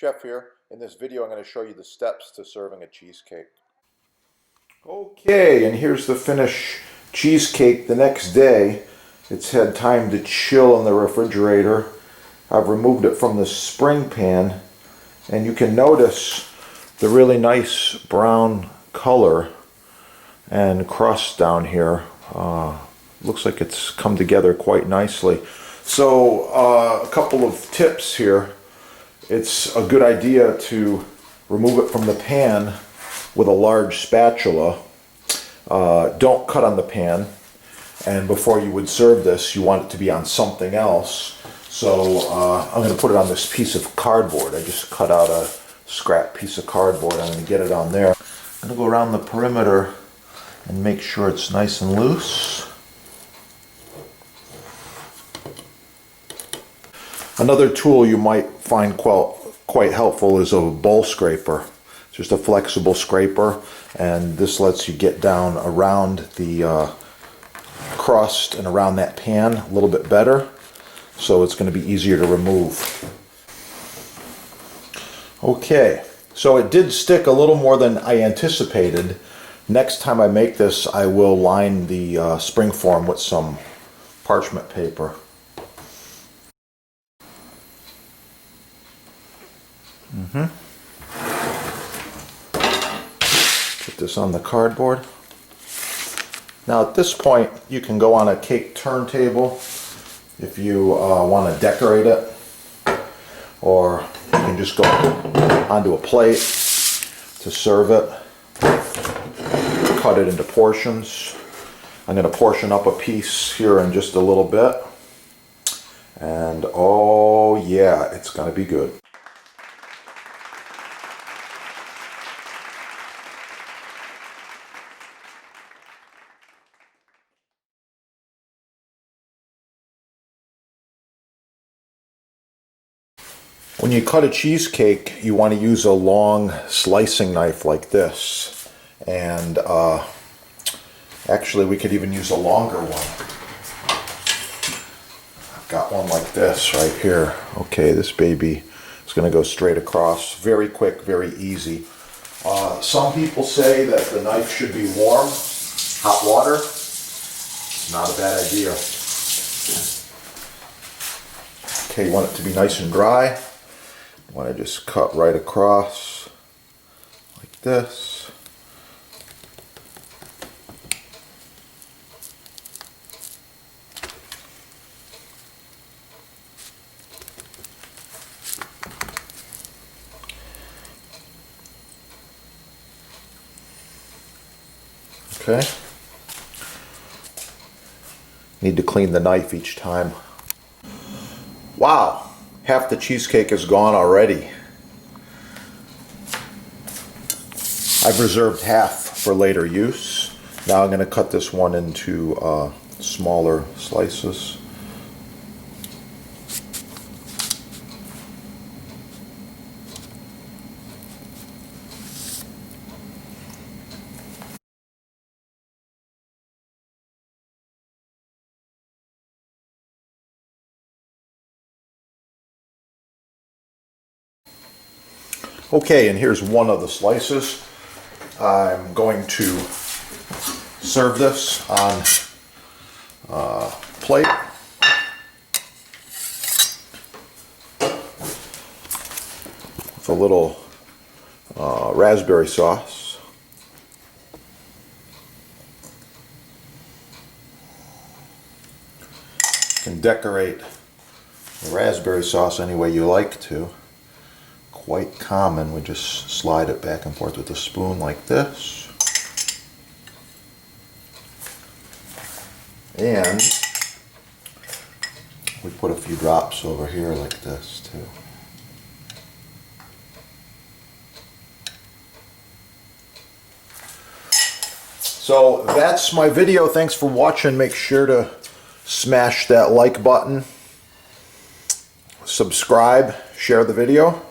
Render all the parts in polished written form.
Chef here. In this video I'm going to show you the steps to serving a cheesecake. Okay, and here's the finished cheesecake the next day. It's had time to chill in the refrigerator. I've removed it from the spring pan, and you can notice the really nice brown color and crust down here. Looks like it's come together quite nicely. So a couple of tips here. It's a good idea to remove it from the pan with a large spatula. Don't cut on the pan, and before you would serve this you want it to be on something else. So I'm going to put it on this piece of cardboard. I just cut out a scrap piece of cardboard. I'm going to get it on there. I'm going to go around the perimeter and make sure it's nice and loose. Another tool you might find quite helpful is a bowl scraper. It's just a flexible scraper, and this lets you get down around the crust and around that pan a little bit better, so it's going to be easier to remove. Okay, so it did stick a little more than I anticipated. Next time I make this, I will line the spring form with some parchment paper. Put this on the cardboard. Now at this point you can go on a cake turntable if you want to decorate it, or you can just go onto a plate to serve it. Cut it into portions. I'm going to portion up a piece here in just a little bit, and oh yeah, it's going to be good. When you cut a cheesecake, you want to use a long slicing knife like this, and actually we could even use a longer one. I've got one like this right here. Okay, this baby is going to go straight across. Very quick, very easy. Some people say that the knife should be warm, hot water. Not a bad idea. Okay, you want it to be nice and dry. You want to just cut right across like this. Okay. Need to clean the knife each time. Wow, half the cheesecake is gone already. I've reserved half for later use. Now I'm going to cut this one into smaller slices. Okay, and here's one of the slices. I'm going to serve this on a plate. With a little raspberry sauce. You can decorate the raspberry sauce any way you like to. Quite common. We just slide it back and forth with a spoon like this. And we put a few drops over here like this too. So that's my video. Thanks for watching. Make sure to smash that like button. Subscribe, share the video.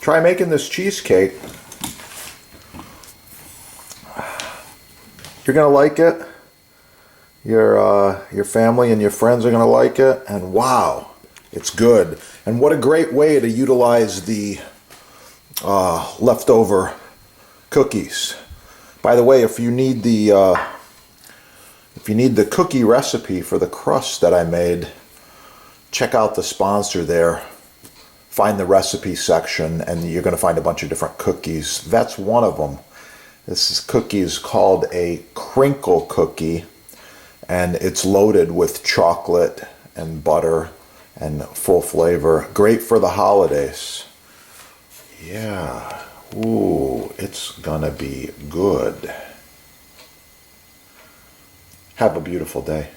Try making this cheesecake. You're gonna like it. Your family and your friends are gonna like it. And wow, it's good. And what a great way to utilize the leftover cookies. By the way, if you need the cookie recipe for the crust that I made, check out the sponsor there. Find the recipe section and you're going to find a bunch of different cookies. That's one of them. This cookie is called a crinkle cookie, and it's loaded with chocolate and butter and full flavor. Great for the holidays. Yeah. Ooh, it's gonna be good. Have a beautiful day.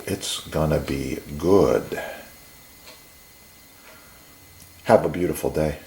It's gonna be good. Have a beautiful day.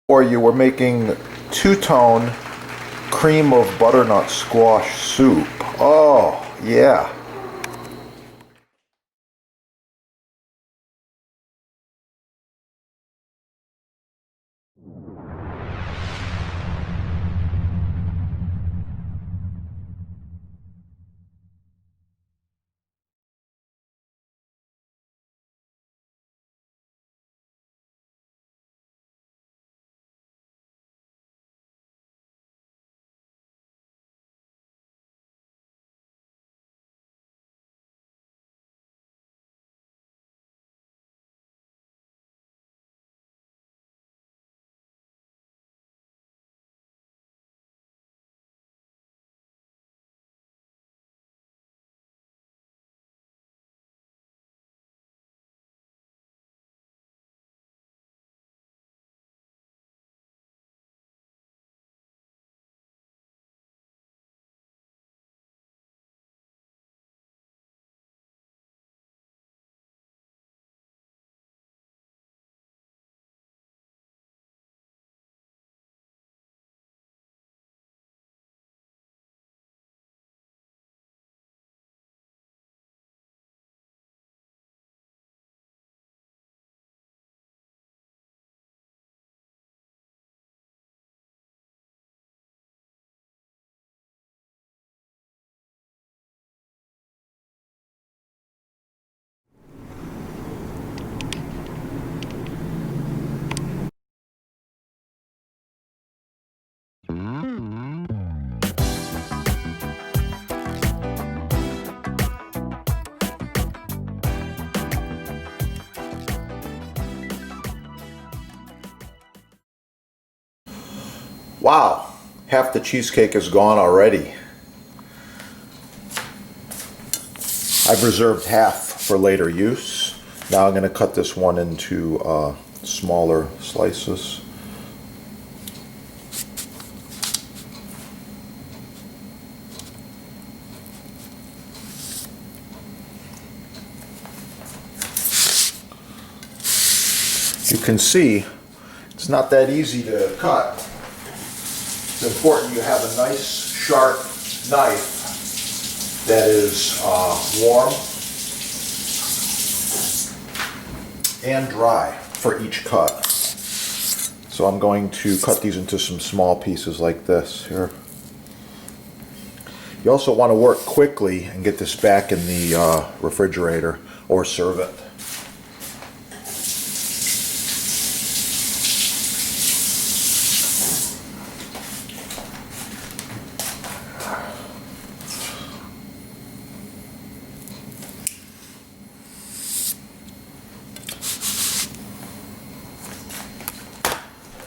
Or you were making two-tone cream of butternut squash soup. Oh, yeah. Wow, half the cheesecake is gone already. I've reserved half for later use. Now I'm going to cut this one into smaller slices. You can see it's not that easy to cut. It's important you have a nice sharp knife that is warm and dry for each cut. So I'm going to cut these into some small pieces like this here. You also want to work quickly and get this back in the refrigerator or serve it.